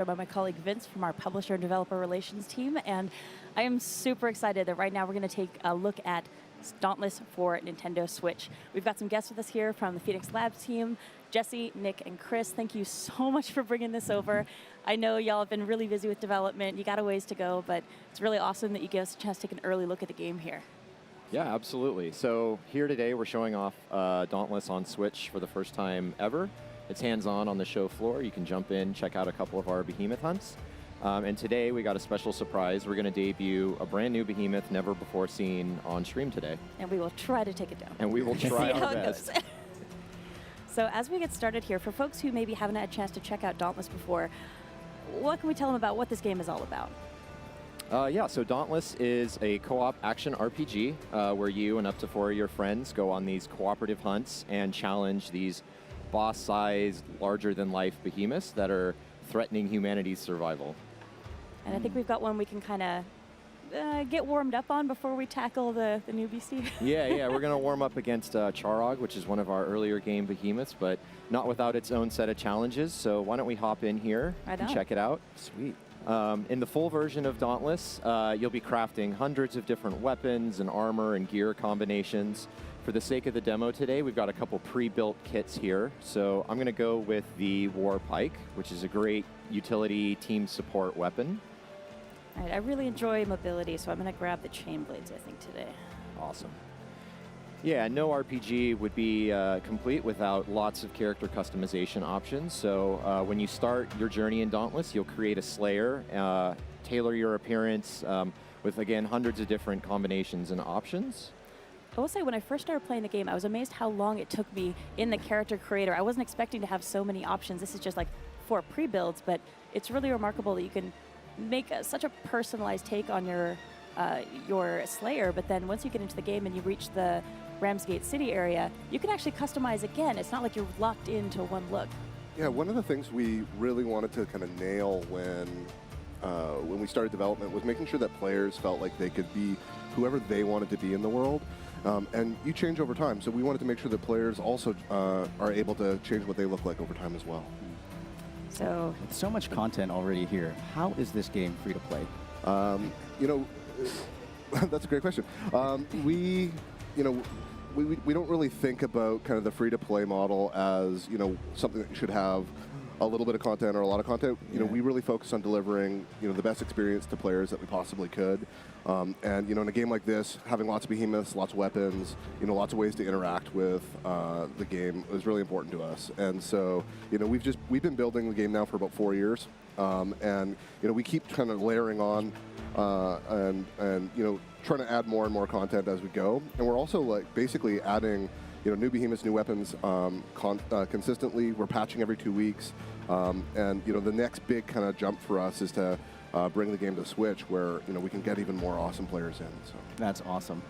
by my colleague Vince from our publisher and developer relations team, and I am super excited that right now we're going to take a look at Dauntless for Nintendo Switch. We've got some guests with us here from the Phoenix Labs team. Jesse, Nick, and Chris, thank you so much for bringing this over. I know y'all have been really busy with development. You got a ways to go, but it's really awesome that you give us a chance to take an early look at the game here. Yeah, absolutely. So here today we're showing off Dauntless on Switch for the first time ever. It's hands-on on the show floor. You can jump in, check out a couple of our behemoth hunts. And today we got a special surprise. We're going to debut a brand new behemoth never before seen on stream today. And we will try to take it down. And we will try our best. So as we get started here, for folks who maybe haven't had a chance to check out Dauntless before, what can we tell them about what this game is all about? Yeah, so Dauntless is a co-op action RPG where you and up to 4 of your friends go on these cooperative hunts and challenge these boss-sized, larger-than-life behemoths that are threatening humanity's survival. And I think we've got one we can kind of get warmed up on before we tackle the new beastie. Yeah, we're going to warm up against Charog, which is one of our earlier game behemoths, but not without its own set of challenges. So why don't we hop in here and check it out? Sweet. In the full version of Dauntless, you'll be crafting hundreds of different weapons and armor and gear combinations. For the sake of the demo today, we've got a couple pre-built kits here. So I'm going to go with the War Pike, which is a great utility team support weapon. All right, I really enjoy mobility, so I'm going to grab the chain blades, I think, today. Awesome. Yeah, no RPG would be complete without lots of character customization options. So when you start your journey in Dauntless, you'll create a Slayer, tailor your appearance with, again, hundreds of different combinations and options. I will say, when I first started playing the game, I was amazed how long it took me in the character creator. I wasn't expecting to have so many options. This is just like 4 pre-builds, but it's really remarkable that you can make such a personalized take on your Slayer, but then once you get into the game and you reach the Ramsgate City area, you can actually customize again. It's not like you're locked into one look. Yeah, one of the things we really wanted to kind of nail when we started development was making sure that players felt like they could be whoever they wanted to be in the world. And you change over time, so we wanted to make sure that players also are able to change what they look like over time as well. So, with so much content already here, how is this game free to play? You know, that's a great question. We don't really think about kind of the free-to-play model as, something that you should have a little bit of content or a lot of content. We really focus on delivering, the best experience to players that we possibly could. And, in a game like this, having lots of behemoths, lots of weapons, lots of ways to interact with the game is really important to us. And so, we've been building the game now for about 4 years. And, we keep kind of layering on and trying to add more and more content as we go. And we're also basically adding new behemoths, new weapons consistently. We're patching every 2 weeks. And the next big kind of jump for us is to bring the game to Switch, where we can get even more awesome players in. So that's awesome.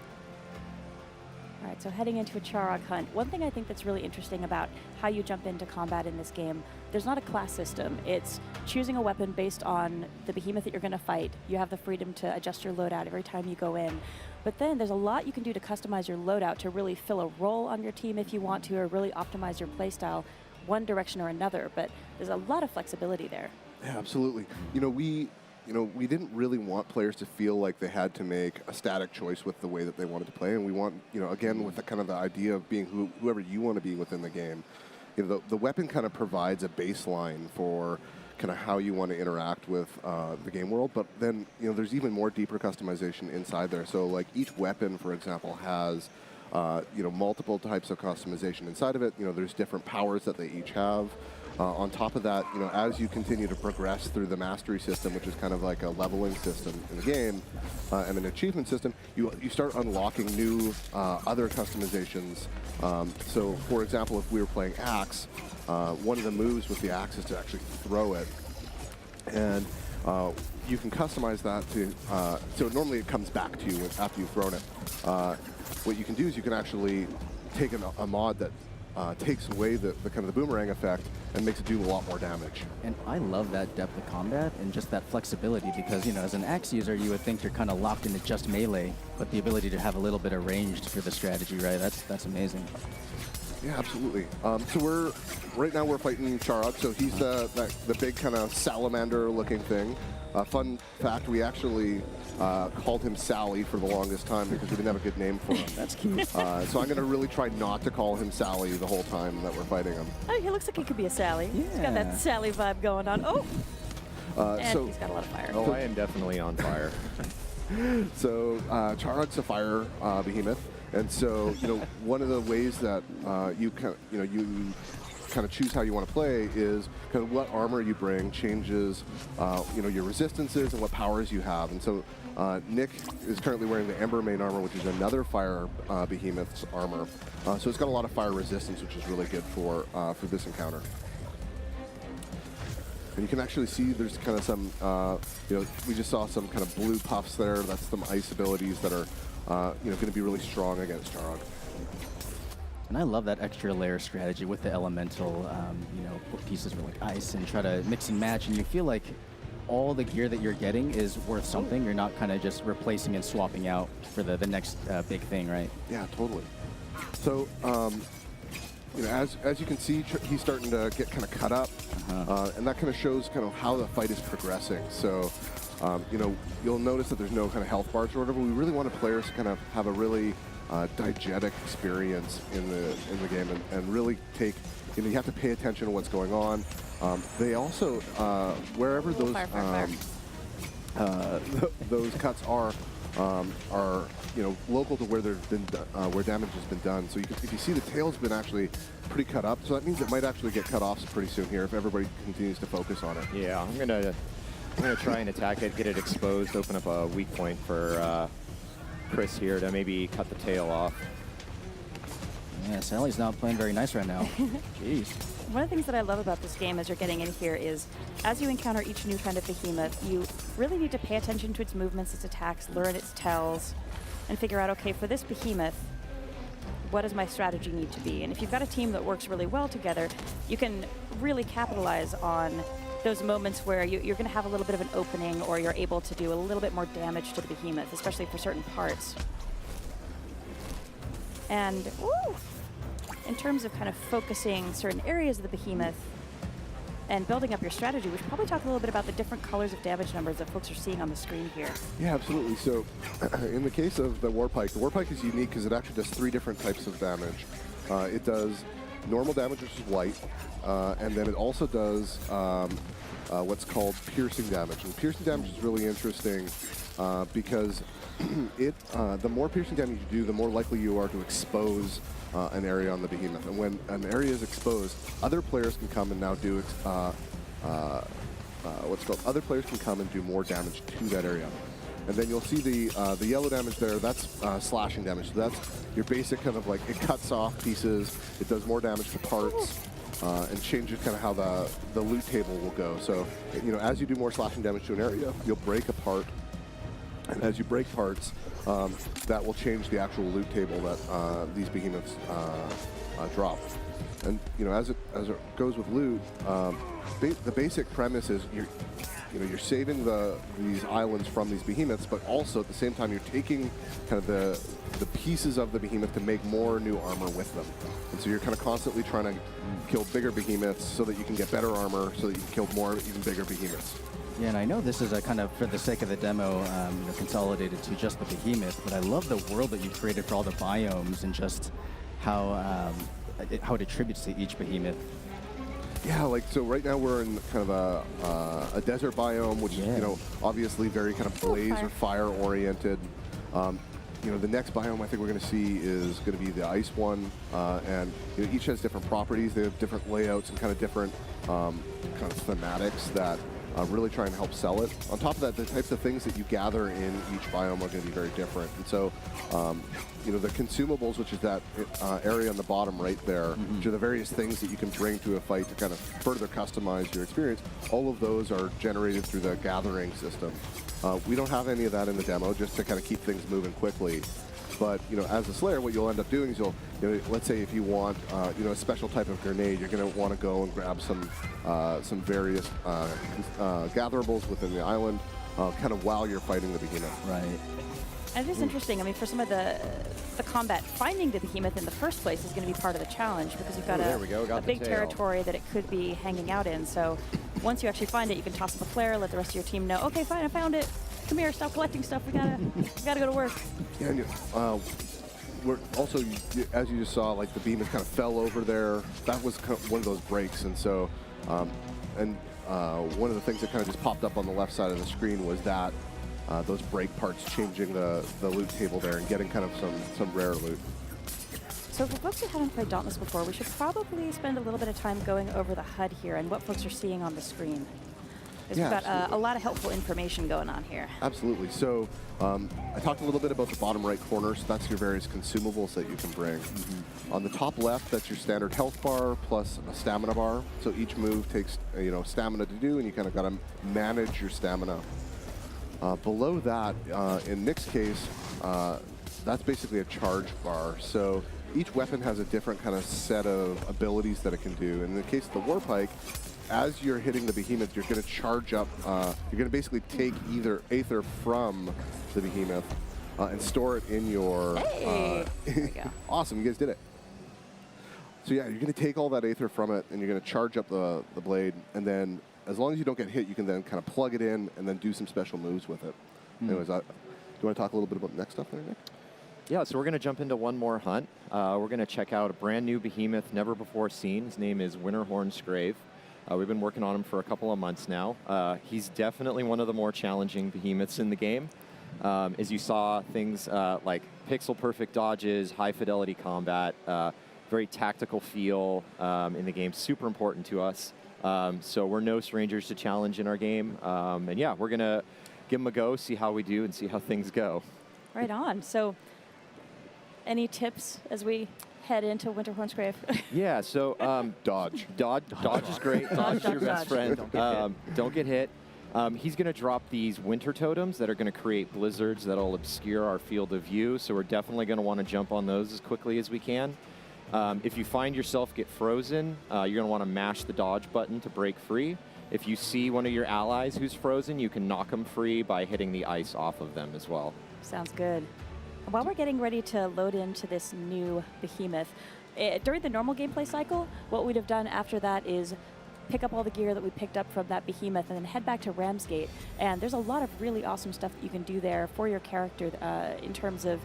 All right, so heading into a Charog hunt, one thing I think that's really interesting about how you jump into combat in this game, there's not a class system. It's choosing a weapon based on the behemoth that you're going to fight. You have the freedom to adjust your loadout every time you go in. But then there's a lot you can do to customize your loadout to really fill a role on your team if you want to, or really optimize your playstyle one direction or another. But there's a lot of flexibility there. Yeah, absolutely. We didn't really want players to feel like they had to make a static choice with the way that they wanted to play. And we want, again, with the kind of the idea of being whoever you want to be within the game, the weapon kind of provides a baseline for kind of how you want to interact with the game world. But then, there's even more deeper customization inside there. So, like, each weapon, for example, has, multiple types of customization inside of it. There's different powers that they each have. On top of that, as you continue to progress through the mastery system, which is kind of like a leveling system in the game, and an achievement system, you start unlocking new other customizations. So, for example, if we were playing Axe, one of the moves with the Axe is to actually throw it. And you can customize that to, so normally it comes back to you after you've thrown it. What you can do is you can actually take a mod that takes away the kind of the boomerang effect and makes it do a lot more damage. And I love that depth of combat and just that flexibility because, as an axe user, you would think you're kind of locked into just melee, but the ability to have a little bit of range for the strategy, right? That's amazing. Yeah, absolutely. So right now we're fighting Charog. So he's the big kind of salamander-looking thing. Fun fact: we actually called him Sally for the longest time because we didn't have a good name for him. That's cute. So I'm going to really try not to call him Sally the whole time that we're fighting him. Oh, he looks like he could be a Sally. He's got Yeah. that Sally vibe going on. Oh, and so he's got a lot of fire. Oh, I am definitely on fire. So Charog's a fire behemoth, and so one of the ways that you kind of choose how you want to play is kind of what armor you bring changes your resistances and what powers you have. And so Nick is currently wearing the Ember main armor, which is another fire behemoth's armor. So it's got a lot of fire resistance, which is really good for this encounter. And you can actually see there's kind of some, we just saw some kind of blue puffs there. That's some ice abilities that are, going to be really strong against Charog. And I love that extra layer strategy with the elemental, put pieces for like ice and try to mix and match, and you feel like all the gear that you're getting is worth something. You're not kind of just replacing and swapping out for the next big thing, right? Yeah, totally. So, as you can see, he's starting to get kind of cut up, and that kind of shows kind of how the fight is progressing. So, you'll notice that there's no kind of health bars or whatever. We really wanted players to kind of have a really diegetic experience in the game and really take. You have to pay attention to what's going on. They also wherever those those cuts are local to where there's been where damage has been done. So if you see the tail's been actually pretty cut up, so that means it might actually get cut off pretty soon here if everybody continues to focus on it. Yeah, I'm gonna try and attack it, get it exposed, open up a weak point for Chris here to maybe cut the tail off. Yeah, Sally's not playing very nice right now. Jeez. One of the things that I love about this game as you're getting in here is as you encounter each new kind of behemoth, you really need to pay attention to its movements, its attacks, learn its tells, and figure out, okay, for this behemoth, what does my strategy need to be? And if you've got a team that works really well together, you can really capitalize on those moments where you're going to have a little bit of an opening or you're able to do a little bit more damage to the behemoth, especially for certain parts. And in terms of kind of focusing certain areas of the behemoth and building up your strategy, we should probably talk a little bit about the different colors of damage numbers that folks are seeing on the screen here. Yeah, absolutely. So in the case of the Warpike is unique because it actually does 3 different types of damage. It does normal damage, which is white, and then it also does what's called piercing damage. And piercing damage is really interesting because the more piercing damage you do, the more likely you are to expose an area on the behemoth. And when an area is exposed, other players can come and now do other players can come and do more damage to that area. And then you'll see the yellow damage there, that's slashing damage. So that's your basic kind of like, it cuts off pieces, it does more damage to parts, and changes kind of how the loot table will go. So, as you do more slashing damage to an area, you'll break a part. And as you break parts, that will change the actual loot table that these behemoths drop. And as it goes with loot, the basic premise is you're saving these islands from these behemoths, but also at the same time you're taking kind of the pieces of the behemoth to make more new armor with them. And so you're kind of constantly trying to kill bigger behemoths so that you can get better armor, so that you can kill more even bigger behemoths. Yeah, and I know this is a kind of, for the sake of the demo, consolidated to just the behemoth, but I love the world that you created for all the biomes and just how it attributes to each behemoth. Yeah, so right now we're in kind of a desert biome, which is obviously very kind of blaze or fire oriented. The next biome I think we're going to see is going to be the ice one, and each has different properties. They have different layouts and kind of different kind of thematics that really try and help sell it. On top of that, the types of things that you gather in each biome are going to be very different. And so, the consumables, which is that area on the bottom right there, which are the various things that you can bring to a fight to kind of further customize your experience, all of those are generated through the gathering system. We don't have any of that in the demo, just to kind of keep things moving quickly. But as a Slayer, what you'll end up doing is let's say if you want a special type of grenade, you're going to want to go and grab some various gatherables within the island. kind of while you're fighting the behemoth. Right. And it is interesting. I mean, for some of the combat, finding the behemoth in the first place is going to be part of the challenge because you've got There we go, got a the big tail. territory that it could be hanging out in. So once you actually find it, you can toss up a flare, let the rest of your team know, okay, fine, I found it. Come here, stop collecting stuff. We gotta go to work. Yeah, and we're also, as you just saw, like the behemoth kind of fell over there. That was kind of one of those breaks, and so, one of the things that kind of just popped up on the left side of the screen was that those break parts changing the loot table there and getting kind of some rare loot. So for folks who haven't played Dauntless before, we should probably spend a little bit of time going over the HUD here and what folks are seeing on the screen. Because Yeah, we've got a lot of helpful information going on here. Absolutely. So I talked a little bit about the bottom right corner, so that's your various consumables that you can bring. On the top left, that's your standard health bar plus a stamina bar. So each move takes stamina to do, and you kind of got to manage your stamina. Below that, in Nick's case, that's basically a charge bar. So each weapon has a different kind of set of abilities that it can do. In the case of the Warpike, as you're hitting the behemoth, you're going to charge up. You're going to basically take either Aether from the behemoth and store it in your. Hey! There we go. Awesome, you guys did it. So yeah, you're going to take all that Aether from it, and you're going to charge up the blade, and then as long as you don't get hit, you can then kind of plug it in and then do some special moves with it. Anyways, do you want to talk a little bit about the next stuff there, Nick? Yeah, so we're going to jump into one more hunt. We're going to check out a brand new behemoth, never before seen. His name is Winterhorn Scrave. We've been working on him for a couple of months now. He's definitely one of the more challenging behemoths in the game. As you saw, things like pixel-perfect dodges, high-fidelity combat, very tactical feel in the game, super important to us. So we're no strangers to challenge in our game. And yeah, we're going to give him a go, see how we do, and see how things go. Right on. So any tips as we head into Winterhorn's Grave? Yeah, so Dodge. Dodge is great. Dodge is your best friend. Don't get hit. Don't get hit. He's going to drop these winter totems that are going to create blizzards that'll obscure our field of view. So we're definitely going to want to jump on those as quickly as we can. If you find yourself get frozen, you're going to want to mash the dodge button to break free. If you see one of your allies who's frozen, you can knock them free by hitting the ice off of them as well. Sounds good. While we're getting ready to load into this new behemoth, during the normal gameplay cycle, what we'd have done after that is pick up all the gear that we picked up from that behemoth and then head back to Ramsgate. And there's a lot of really awesome stuff that you can do there for your character in terms of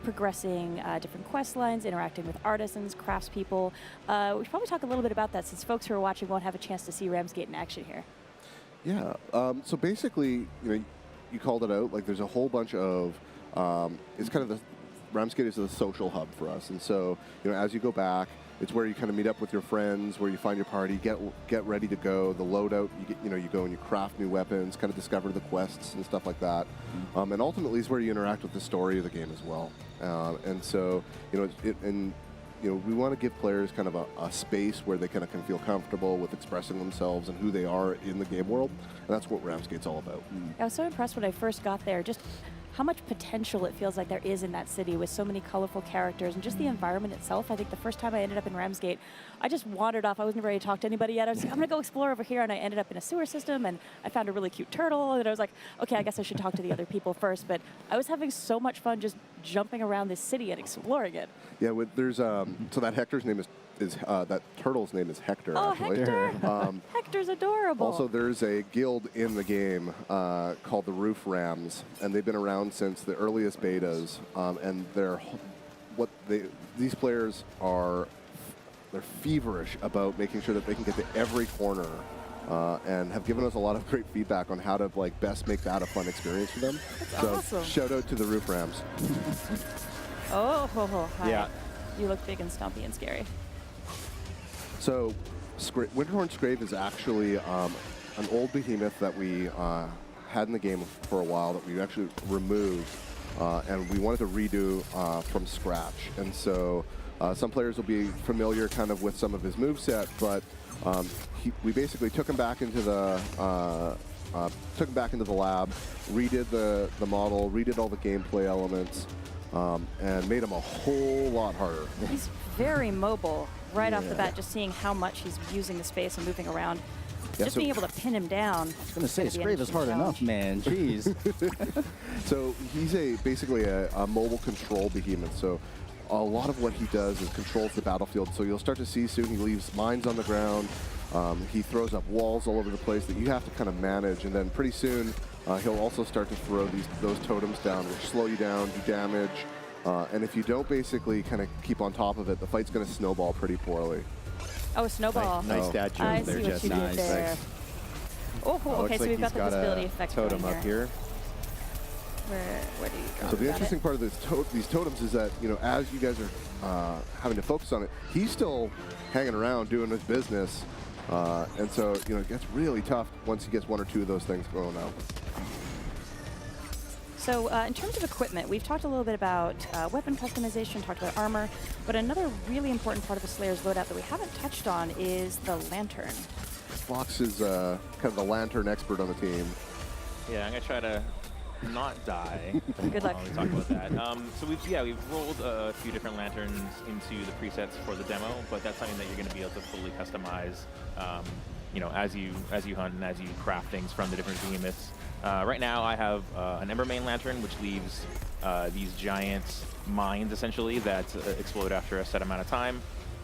progressing different quest lines, interacting with artisans, craftspeople. We should probably talk a little bit about that since folks who are watching won't have a chance to see Ramsgate in action here. Yeah. So basically, you called it out. Like, there's a whole bunch of. It's kind of the Ramsgate is the social hub for us, and so as you go back, it's where you kind of meet up with your friends, where you find your party, get ready to go. The loadout, you go and you craft new weapons, kind of discover the quests and stuff like that, and ultimately is where you interact with the story of the game as well. And so we want to give players kind of a space where they kind of can feel comfortable with expressing themselves and who they are in the game world, and that's what Ramsgate's all about. I was so impressed when I first got there, just how much potential it feels like there is in that city with so many colorful characters and just the environment itself. I think the first time I ended up in Ramsgate, I just wandered off. I wasn't ready to talk to anybody yet. I was like, I'm going to go explore over here, and I ended up in a sewer system, and I found a really cute turtle, and I was like, okay, I guess I should talk to the other people first. But I was having so much fun just jumping around this city and exploring it. Yeah, there's so that Hector's name is that turtle's name is Hector. Oh, actually. Hector! Hector's adorable. Also, there's a guild in the game called the Roof Rams, and they've been around since the earliest betas. And these players they're feverish about making sure that they can get to every corner, and have given us a lot of great feedback on how to best make that a fun experience for them. That's awesome. Shout out to the Roof Rams. Hi. Yeah. You look big and stumpy and scary. So, Winterhorn Scrave is actually an old behemoth that we had in the game for a while that we actually removed, and we wanted to redo from scratch. And so, some players will be familiar kind of with some of his moveset, but we basically took him back into the lab, redid the model, redid all the gameplay elements, and made him a whole lot harder. He's very mobile right off the bat, just seeing how much he's using the space and moving around. Yeah, just being able to pin him down. I was going to say, is gonna be an Scrave is hard interesting enough, challenge. man. Jeez. So he's basically a mobile control behemoth. So a lot of what he does is controls the battlefield. So you'll start to see soon he leaves mines on the ground. He throws up walls all over the place that you have to kind of manage. And then pretty soon he'll also start to throw those totems down, which slow you down, do damage. And if you don't basically kind of keep on top of it, the fight's going to snowball pretty poorly. Oh, a snowball. Nice Oh. dad I joke see there, what Jesse. you did Nice. there. Oh, Looks okay, so like we've got he's the visibility a effect totem going up here. Where do you go? So the Got interesting it? part of these totems is that, you know, as you guys are having to focus on it, he's still hanging around doing his business. And so, you know, it gets really tough once he gets one or two of those things going out. So in terms of equipment, we've talked a little bit about weapon customization, talked about armor, but another really important part of the Slayer's loadout that we haven't touched on is the lantern. Fox is kind of the lantern expert on the team. Yeah, I'm gonna try to not die. Good luck. While we talk about that. So we've rolled a few different lanterns into the presets for the demo, but that's something that you're gonna be able to fully customize. You know, as you hunt and as you craft things from the different behemoths. Right now, I have an Embermane lantern, which leaves these giant mines essentially that explode after a set amount of time.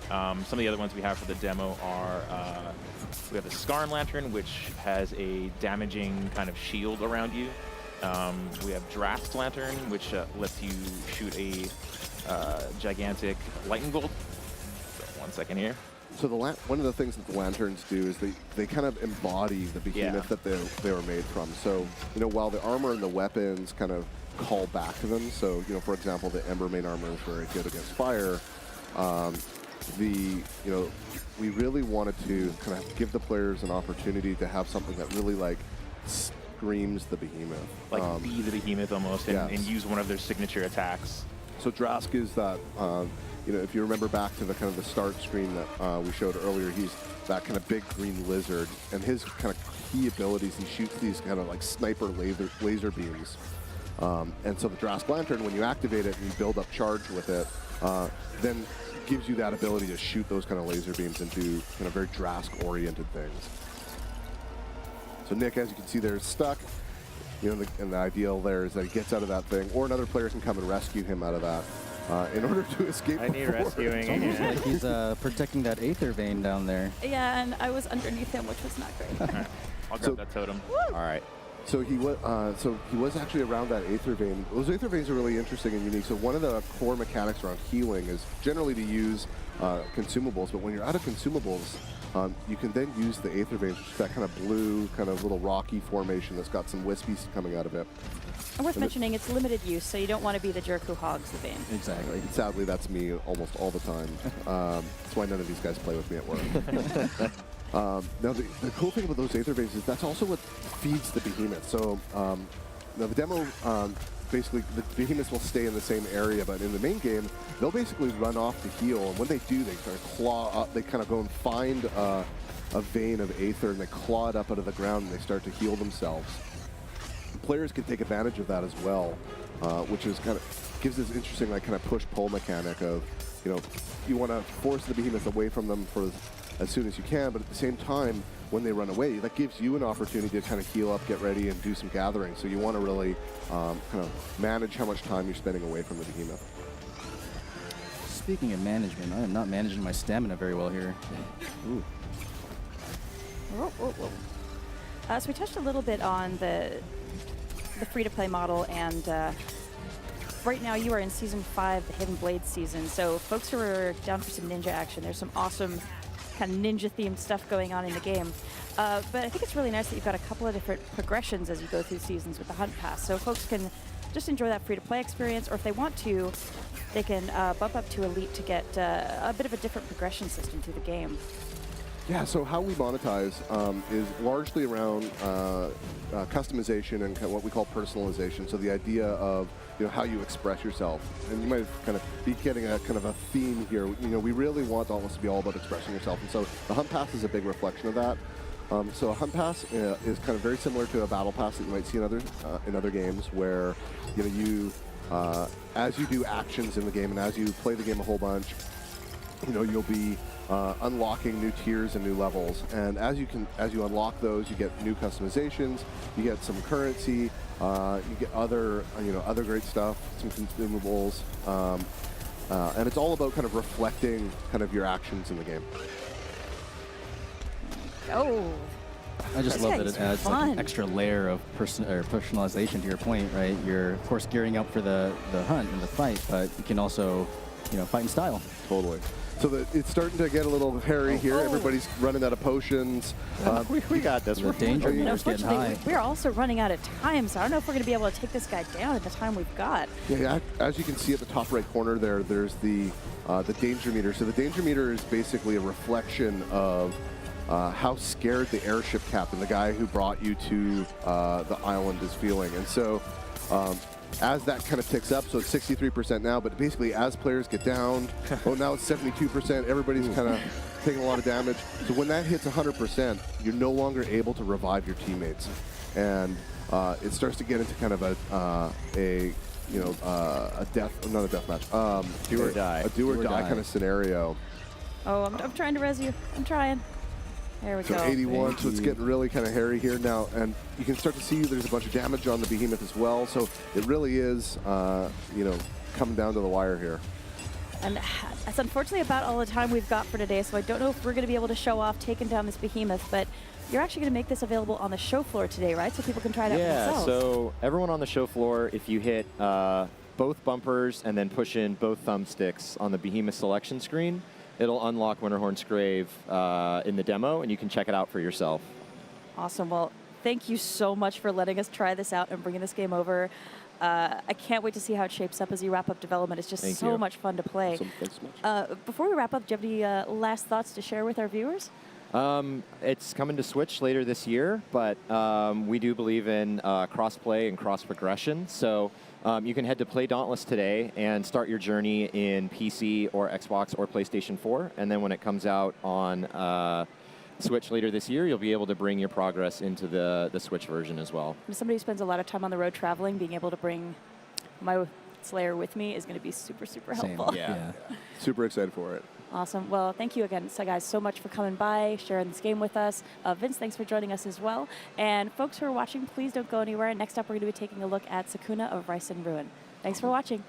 Some of the other ones we have for the demo are we have the Skarn lantern, which has a damaging kind of shield around you. We have Draft lantern, which lets you shoot a gigantic lightning bolt. So 1 second here. So one of the things that the lanterns do is they kind of embody the behemoth that they were made from. So, you know, while the armor and the weapons kind of call back to them, so, you know, for example, the Embermane armor is very good against fire. You know, we really wanted to kind of give the players an opportunity to have something that really, like, screams the behemoth. Like be the behemoth almost, and, yes. and use one of their signature attacks. So Drask is that, you know, if you remember back to the kind of the start screen that we showed earlier, he's that kind of big green lizard, and his kind of key abilities, he shoots these kind of like sniper laser beams. And so the Drask Lantern, when you activate it and you build up charge with it, then gives you that ability to shoot those kind of laser beams and do kind of very Drask-oriented things. So Nick, as you can see there, is stuck. You know, and the ideal there is that he gets out of that thing, or another player can come and rescue him out of that in order to escape. I need rescuing. Almost like he's protecting that Aether Vein down there. Yeah, and I was underneath him, which was not great. Alright, I'll grab that totem. All right. So he was actually around that Aether Vein. Those Aether Veins are really interesting and unique. So one of the core mechanics around healing is generally to use consumables, but when you're out of consumables, you can then use the Aether Veins, which is that kind of blue, kind of little rocky formation that's got some wispies coming out of it. And worth mentioning, it's limited use, so you don't want to be the jerk who hogs the vein. Exactly. Sadly, that's me almost all the time. That's why none of these guys play with me at work. Now, the cool thing about those Aether Veins is that's also what feeds the behemoth. So now the demo, basically, the behemoths will stay in the same area, but in the main game, they'll basically run off to heal. And when they do, they kind of claw up. They kind of go and find a vein of Aether, and they claw it up out of the ground, and they start to heal themselves. Players can take advantage of that as well, which is kind of gives this interesting, like, kind of push-pull mechanic of, you know, you want to force the behemoth away from them for as soon as you can, but at the same time, when they run away, that gives you an opportunity to kind of heal up, get ready, and do some gathering. So you want to really kind of manage how much time you're spending away from the behemoth. Speaking of management, I am not managing my stamina very well here. Ooh. Whoa, whoa, whoa. So we touched a little bit on the free-to-play model, and right now you are in Season 5, the Hidden Blade season. So folks who are down for some ninja action, there's some awesome kind of ninja-themed stuff going on in the game. But I think it's really nice that you've got a couple of different progressions as you go through seasons with the Hunt Pass. So folks can just enjoy that free-to-play experience, or if they want to, they can bump up to Elite to get a bit of a different progression system through the game. Yeah, so how we monetize is largely around customization and kind of what we call personalization. So the idea of, you know, how you express yourself. And you might kind of be getting a kind of a theme here. You know, we really want Dauntless to be all about expressing yourself. And so the Hunt Pass is a big reflection of that. So a Hunt Pass is kind of very similar to a Battle Pass that you might see in other games, where, you know, you as you do actions in the game and as you play the game a whole bunch, you know, you'll be unlocking new tiers and new levels. And as you unlock those, you get new customizations, you get some currency, you get other great stuff, some consumables, and it's all about kind of reflecting kind of your actions in the game. Oh. I just This love that guy's it adds like fun. an extra layer of personalization to your point, right? You're of course gearing up for the hunt and the fight, but you can also, fight in style. Totally. So it's starting to get a little hairy here. Everybody's running out of potions. We got this. The We're danger And meter's getting unfortunately, high. we're also running out of time, so I don't know if we're going to be able to take this guy down at the time we've got. Yeah, as you can see at the top right corner there's the danger meter. So the danger meter is basically a reflection of how scared the airship captain, the guy who brought you to the island, is feeling. And so as that kind of ticks up, so it's 63% now, but basically as players get down, now it's 72%, everybody's kind of taking a lot of damage. So when that hits 100%, you're no longer able to revive your teammates. And it starts to get into kind of a death, not a death match, Do or die. a do or die kind of scenario. Oh, I'm trying to res you. I'm trying. There we So go. 81, so it's getting really kind of hairy here now, and you can start to see there's a bunch of damage on the behemoth as well. So it really is, coming down to the wire here. And that's unfortunately about all the time we've got for today, so I don't know if we're going to be able to show off taking down this behemoth, but you're actually going to make this available on the show floor today, right? So people can try it out for Yeah, themselves. so everyone on the show floor, if you hit both bumpers and then push in both thumbsticks on the behemoth selection screen, it'll unlock Winterhorn's Grave in the demo, and you can check it out for yourself. Awesome. Well, thank you so much for letting us try this out and bringing this game over. I can't wait to see how it shapes up as you wrap up development. It's just Thank so you. much fun to play. Awesome. Thanks so much. Before we wrap up, do you have any last thoughts to share with our viewers? It's coming to Switch later this year, but we do believe in cross-play and cross-progression. So you can head to Play Dauntless today and start your journey in PC or Xbox or PlayStation 4. And then when it comes out on Switch later this year, you'll be able to bring your progress into the Switch version as well. As somebody who spends a lot of time on the road traveling, being able to bring my Slayer with me is going to be super, super Same. helpful. Yeah. Super excited for it. Awesome. Well, thank you again, guys, so much for coming by, sharing this game with us. Vince, thanks for joining us as well. And folks who are watching, please don't go anywhere. Next up, we're going to be taking a look at Sakuna of Rice and Ruin. Thanks for watching.